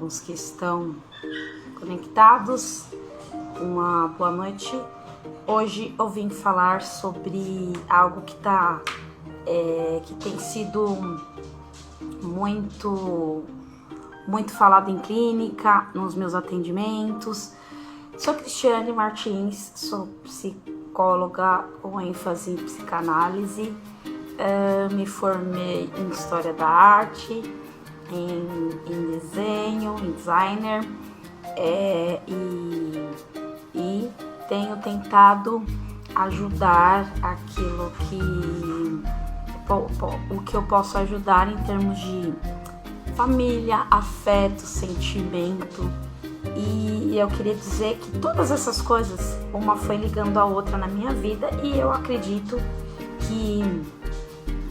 os que estão conectados. Uma boa noite. Hoje eu vim falar sobre algo que tem sido muito falado em clínica, nos meus atendimentos. Sou Cristiane Martins, sou psicóloga com ênfase em psicanálise. Me formei em História da Arte, em desenho, em designer, e tenho tentado ajudar aquilo que eu posso ajudar em termos de família, afeto, sentimento. E eu queria dizer que todas essas coisas, uma foi ligando a outra na minha vida, e eu acredito que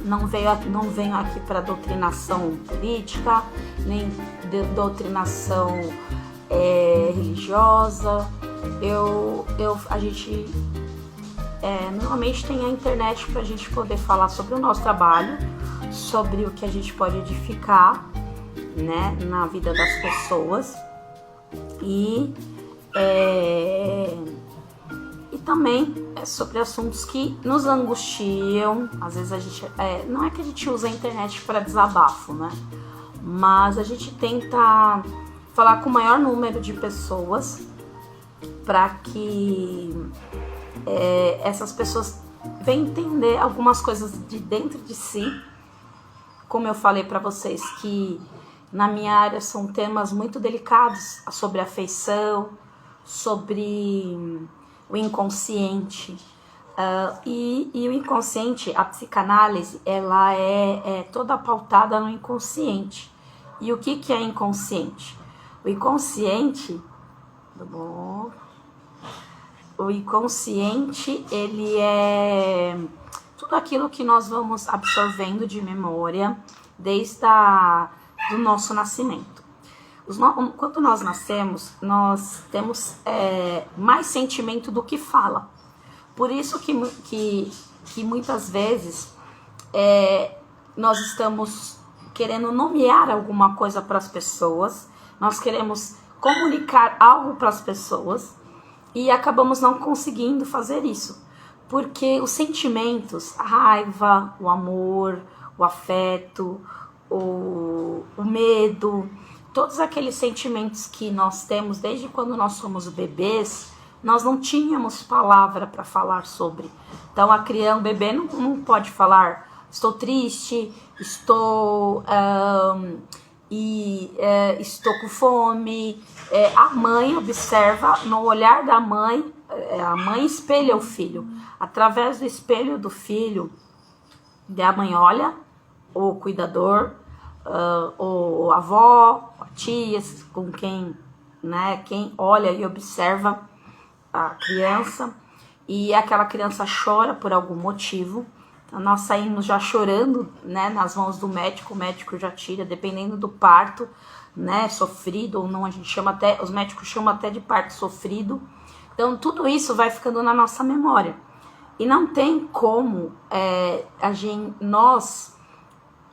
não venho aqui para doutrinação política, nem doutrinação religiosa. A gente normalmente tem a internet para a gente poder falar sobre o nosso trabalho, sobre o que a gente pode edificar, né, na vida das pessoas, e também sobre assuntos que nos angustiam. Às vezes a gente não é que a gente usa a internet para desabafo, né? Mas a gente tenta falar com o maior número de pessoas para que essas pessoas venham entender algumas coisas de dentro de si. Como eu falei para vocês, que na minha área são temas muito delicados, sobre afeição, sobre o inconsciente. E o inconsciente, a psicanálise, ela é toda pautada no inconsciente. E o que é inconsciente? O inconsciente, ele é tudo aquilo que nós vamos absorvendo de memória desde do nosso nascimento. Quando nós nascemos, nós temos mais sentimento do que fala. Por isso que muitas vezes nós estamos querendo nomear alguma coisa para as pessoas, nós queremos comunicar algo para as pessoas e acabamos não conseguindo fazer isso. Porque os sentimentos, a raiva, o amor, o afeto, o medo, todos aqueles sentimentos que nós temos desde quando nós somos bebês, nós não tínhamos palavra para falar sobre. Então o bebê não pode falar: estou triste, estou com fome. A mãe observa no olhar da mãe, a mãe espelha o filho. Através do espelho do filho, a mãe olha o cuidador, ou a avó, a tia, com quem olha e observa a criança, e aquela criança chora por algum motivo. Então, nós saímos já chorando, né, nas mãos do médico. O médico já tira, dependendo do parto, né, sofrido ou não, os médicos chamam até de parto sofrido. Então tudo isso vai ficando na nossa memória, e não tem como nós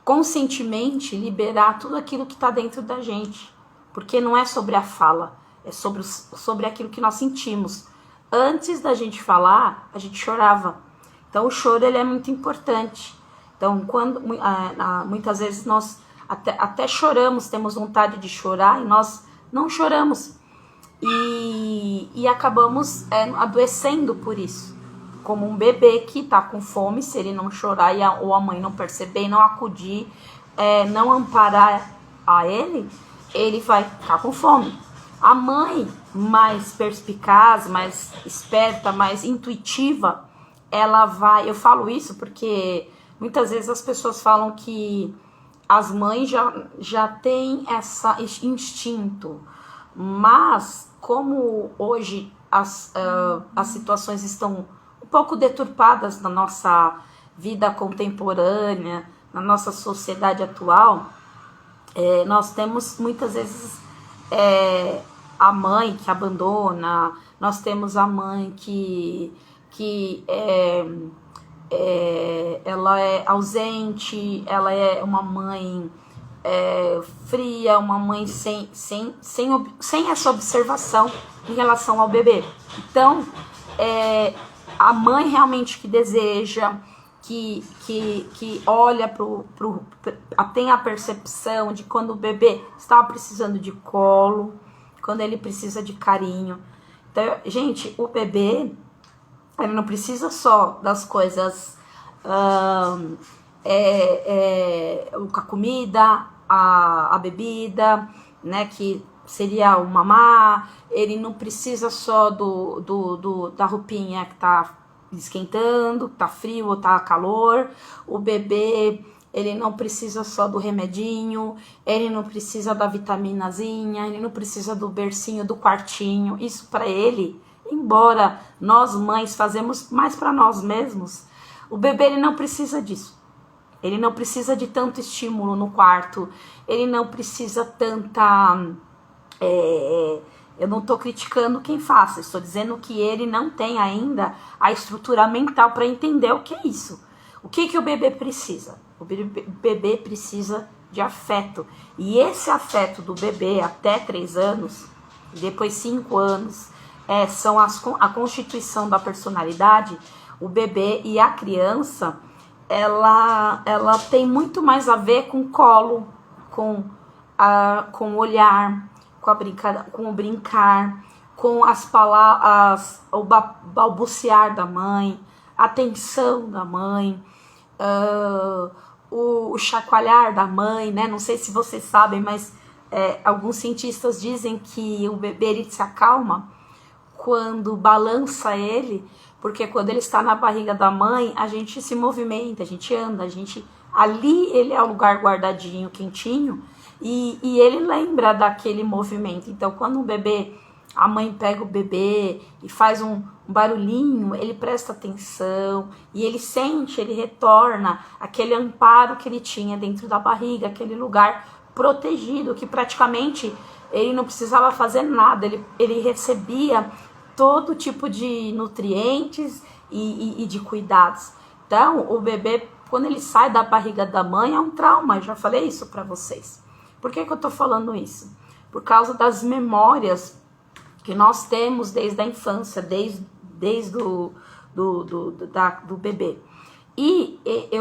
conscientemente liberar tudo aquilo que está dentro da gente, porque não é sobre a fala, é sobre aquilo que nós sentimos. Antes da gente falar, a gente chorava. Então o choro, ele é muito importante. Então muitas vezes nós até choramos, temos vontade de chorar, e nós não choramos, e acabamos adoecendo por isso. Como um bebê que está com fome, se ele não chorar ou a mãe não perceber, não acudir, não amparar a ele vai ficar com fome. A mãe mais perspicaz, mais esperta, mais intuitiva, eu falo isso porque muitas vezes as pessoas falam que as mães já têm esse instinto, mas como hoje as situações estão um pouco deturpadas na nossa vida contemporânea, na nossa sociedade atual, nós temos muitas vezes a mãe que abandona, nós temos a mãe que ela é ausente, ela é uma mãe fria, uma mãe sem essa observação em relação ao bebê. Então, a mãe realmente que deseja, que olha tem a percepção de quando o bebê está precisando de colo, quando ele precisa de carinho. Então, gente, o bebê, ele não precisa só das coisas, a comida, a bebida, né, que seria o mamar. Ele não precisa só da roupinha que tá esquentando, tá frio ou tá calor. O bebê, ele não precisa só do remedinho, ele não precisa da vitaminazinha, ele não precisa do bercinho, do quartinho. Isso para ele, embora nós mães fazemos mais para nós mesmos, o bebê, ele não precisa disso. Ele não precisa de tanto estímulo no quarto, ele não precisa tanta... eu não estou criticando quem faça, estou dizendo que ele não tem ainda a estrutura mental para entender o que é isso. O que o bebê precisa? O bebê precisa de afeto. E esse afeto do bebê até 3 anos, depois 5 anos, são a constituição da personalidade. O bebê e a criança, ela tem muito mais a ver com colo, com o olhar, com o brincar, com as palavras, o balbuciar da mãe, a atenção da mãe, o chacoalhar da mãe, né? Não sei se vocês sabem, mas alguns cientistas dizem que o bebê, ele se acalma quando balança ele, porque quando ele está na barriga da mãe, a gente se movimenta, a gente anda, ali ele é o lugar guardadinho, quentinho, e ele lembra daquele movimento. Então, quando a mãe pega o bebê e faz um barulhinho, ele presta atenção e ele sente, ele retorna aquele amparo que ele tinha dentro da barriga, aquele lugar protegido, que praticamente ele não precisava fazer nada, ele recebia todo tipo de nutrientes e de cuidados. Então, o bebê, quando ele sai da barriga da mãe, é um trauma. Eu já falei isso para vocês. Por que eu tô falando isso? Por causa das memórias que nós temos desde a infância, desde do bebê. E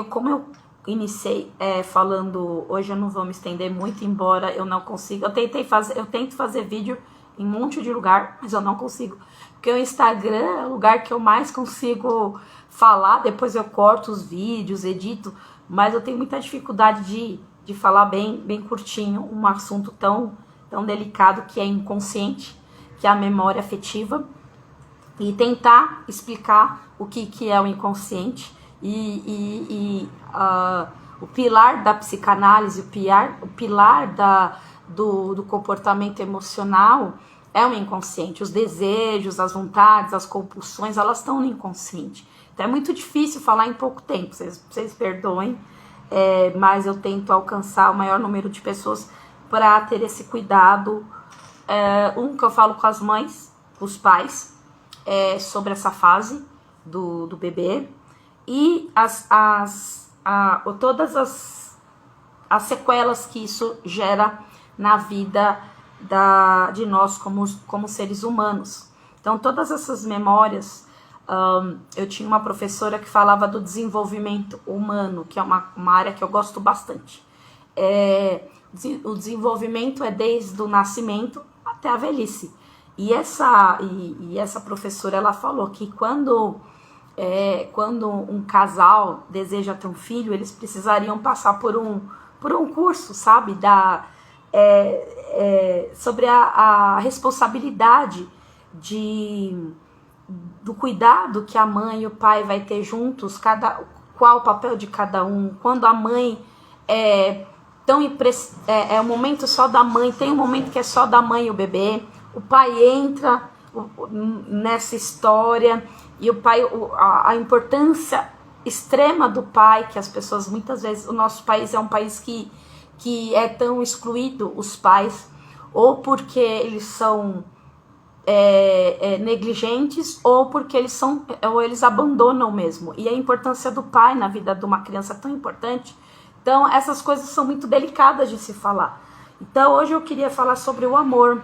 como eu iniciei falando, hoje eu não vou me estender muito, embora eu não consiga. Eu tento fazer vídeo em um monte de lugar, mas eu não consigo. Porque o Instagram é o lugar que eu mais consigo falar, depois eu corto os vídeos, edito, mas eu tenho muita dificuldade de falar bem curtinho um assunto tão delicado, que é inconsciente, que é a memória afetiva, e tentar explicar o que é o inconsciente o pilar da psicanálise, o pilar do comportamento emocional é o inconsciente. Os desejos, as vontades, as compulsões, elas estão no inconsciente. Então é muito difícil falar em pouco tempo, vocês perdoem, mas eu tento alcançar o maior número de pessoas para ter esse cuidado. Que eu falo com as mães, os pais, sobre essa fase do bebê, e todas as sequelas que isso gera na vida de nós como seres humanos. Então, todas essas memórias, eu tinha uma professora que falava do desenvolvimento humano, que é uma área que eu gosto bastante. O desenvolvimento é desde o nascimento até a velhice. E essa professora, ela falou que quando um casal deseja ter um filho, eles precisariam passar por um curso, sabe, sobre a responsabilidade do cuidado que a mãe e o pai vai ter juntos, qual o papel de cada um. Quando a mãe é o momento só da mãe, tem um momento que é só da mãe e o bebê, o pai entra nessa história, e o pai, a importância extrema do pai, que as pessoas muitas vezes, o nosso país é um país que é tão excluído, os pais, ou porque eles são negligentes, ou porque eles abandonam mesmo. E a importância do pai na vida de uma criança é tão importante Então, essas coisas são muito delicadas de se falar. Então, hoje eu queria falar sobre o amor.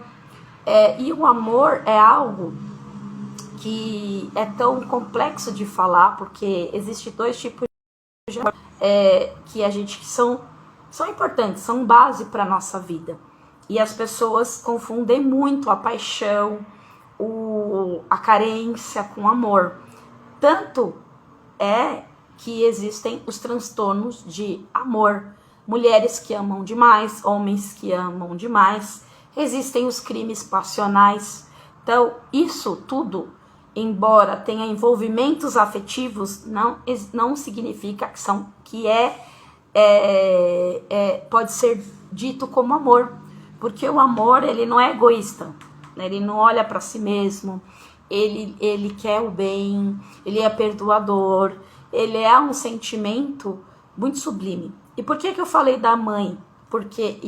E o amor é algo que é tão complexo de falar, porque existem dois tipos de amor que são importantes, são base para a nossa vida. E as pessoas confundem muito a paixão, a carência com amor. Tanto é que existem os transtornos de amor. Mulheres que amam demais, homens que amam demais. Existem os crimes passionais. Então, isso tudo, embora tenha envolvimentos afetivos, não significa que pode ser dito como amor. Porque o amor, ele não é egoísta, né? Ele não olha para si mesmo, ele quer o bem, ele é perdoador, ele é um sentimento muito sublime. E por que eu falei da mãe? Porque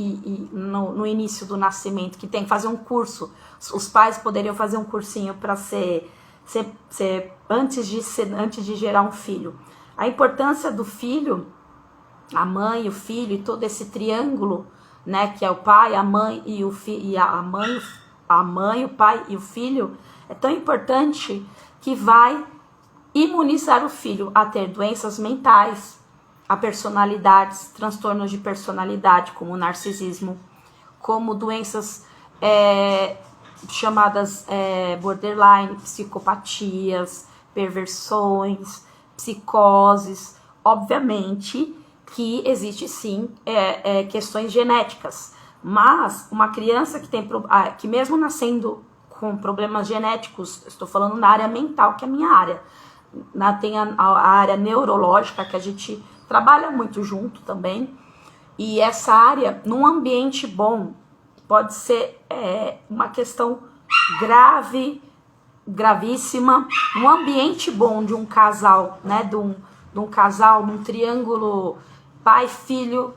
no início do nascimento, que tem que fazer um curso, os pais poderiam fazer um cursinho para ser antes de gerar um filho. A importância do filho, a mãe, o filho e todo esse triângulo, né, que é o pai, a mãe e o filho, a mãe, o pai e o filho, é tão importante que vai imunizar o filho a ter doenças mentais, a personalidades, transtornos de personalidade, como o narcisismo, como doenças chamadas borderline, psicopatias, perversões, psicoses. Obviamente que existe sim questões genéticas, mas uma criança que mesmo nascendo com problemas genéticos, estou falando na área mental, que é a minha área, tem a área neurológica, que a gente trabalha muito junto também, e essa área, num ambiente bom, pode ser uma questão gravíssima, num ambiente bom de um casal, né, de um casal, num triângulo pai, filho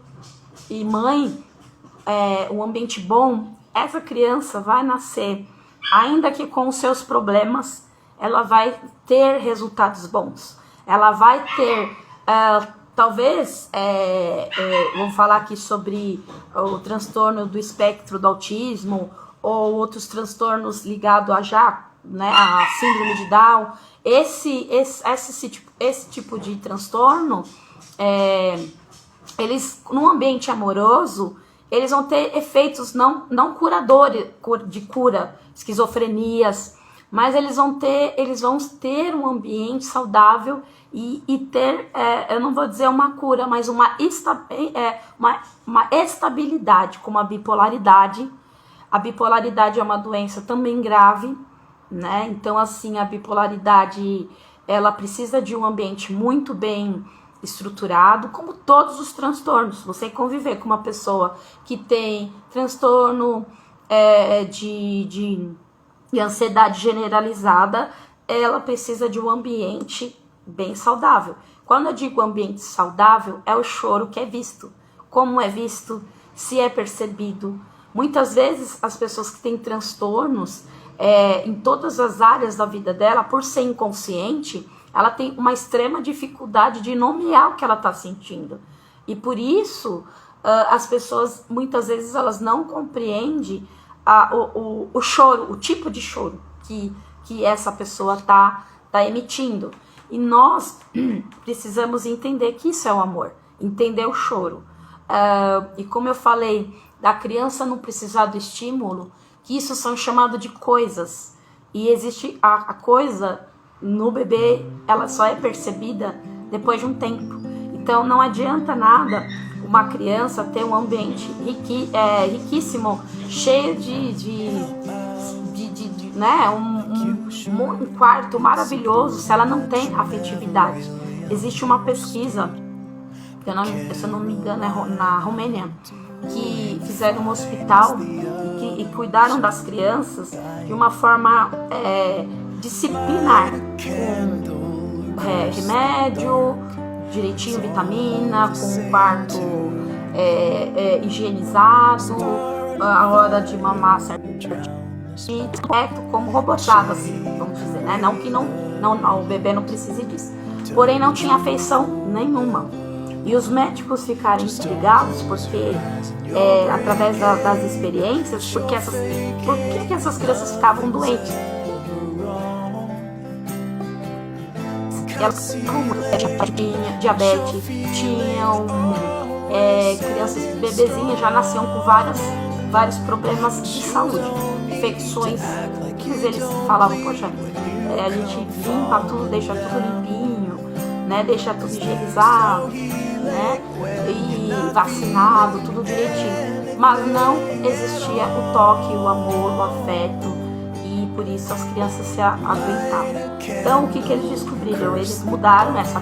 e mãe, um ambiente bom, essa criança vai nascer, ainda que com os seus problemas, ela vai ter resultados bons. Ela vai ter, talvez, vamos falar aqui sobre o transtorno do espectro do autismo, ou outros transtornos ligados a síndrome de Down. Esse tipo de transtorno, eles, num ambiente amoroso, eles vão ter efeitos não curadores de cura, esquizofrenias, mas eles vão ter um ambiente saudável e ter, eu não vou dizer uma cura, mas uma estabilidade, como a bipolaridade. A bipolaridade é uma doença também grave, né? Então, assim, a bipolaridade, ela precisa de um ambiente muito bem estruturado, como todos os transtornos. Você conviver com uma pessoa que tem transtorno de ansiedade generalizada, ela precisa de um ambiente bem saudável. Quando eu digo ambiente saudável, é o choro que é visto. Como é visto, se é percebido. Muitas vezes as pessoas que têm transtornos em todas as áreas da vida dela, por ser inconsciente, ela tem uma extrema dificuldade de nomear o que ela está sentindo. E por isso, as pessoas, muitas vezes, elas não compreendem o choro, o tipo de choro que essa pessoa está emitindo. E nós precisamos entender que isso é o amor, entender o choro. E como eu falei, da criança não precisar do estímulo, que isso são chamados de coisas. E existe a coisa no bebê, ela só é percebida depois de um tempo. Então não adianta nada uma criança ter um ambiente riquíssimo, cheio né, um quarto maravilhoso, se ela não tem afetividade. Existe uma pesquisa, se eu não me engano, na Romênia, que fizeram um hospital e cuidaram das crianças de uma forma disciplinar, com remédio, direitinho, vitamina, com o quarto higienizado, a hora de mamar certinho, como robotado, assim, vamos dizer, né? Não que o bebê não precise disso, porém não tinha afeição nenhuma. E os médicos ficaram intrigados porque, através das experiências, por que essas crianças ficavam doentes. Elas tinham diabetes, tinham crianças, bebezinhas já nasciam com vários problemas de saúde, infecções. Eles falavam, poxa, a gente limpa tudo, deixa tudo limpinho, né? Deixa tudo higienizado, né? E vacinado, tudo direitinho. Mas não existia o toque, o amor, o afeto, e por isso as crianças se adoentavam. Então, o que eles descobriram? Eles mudaram essa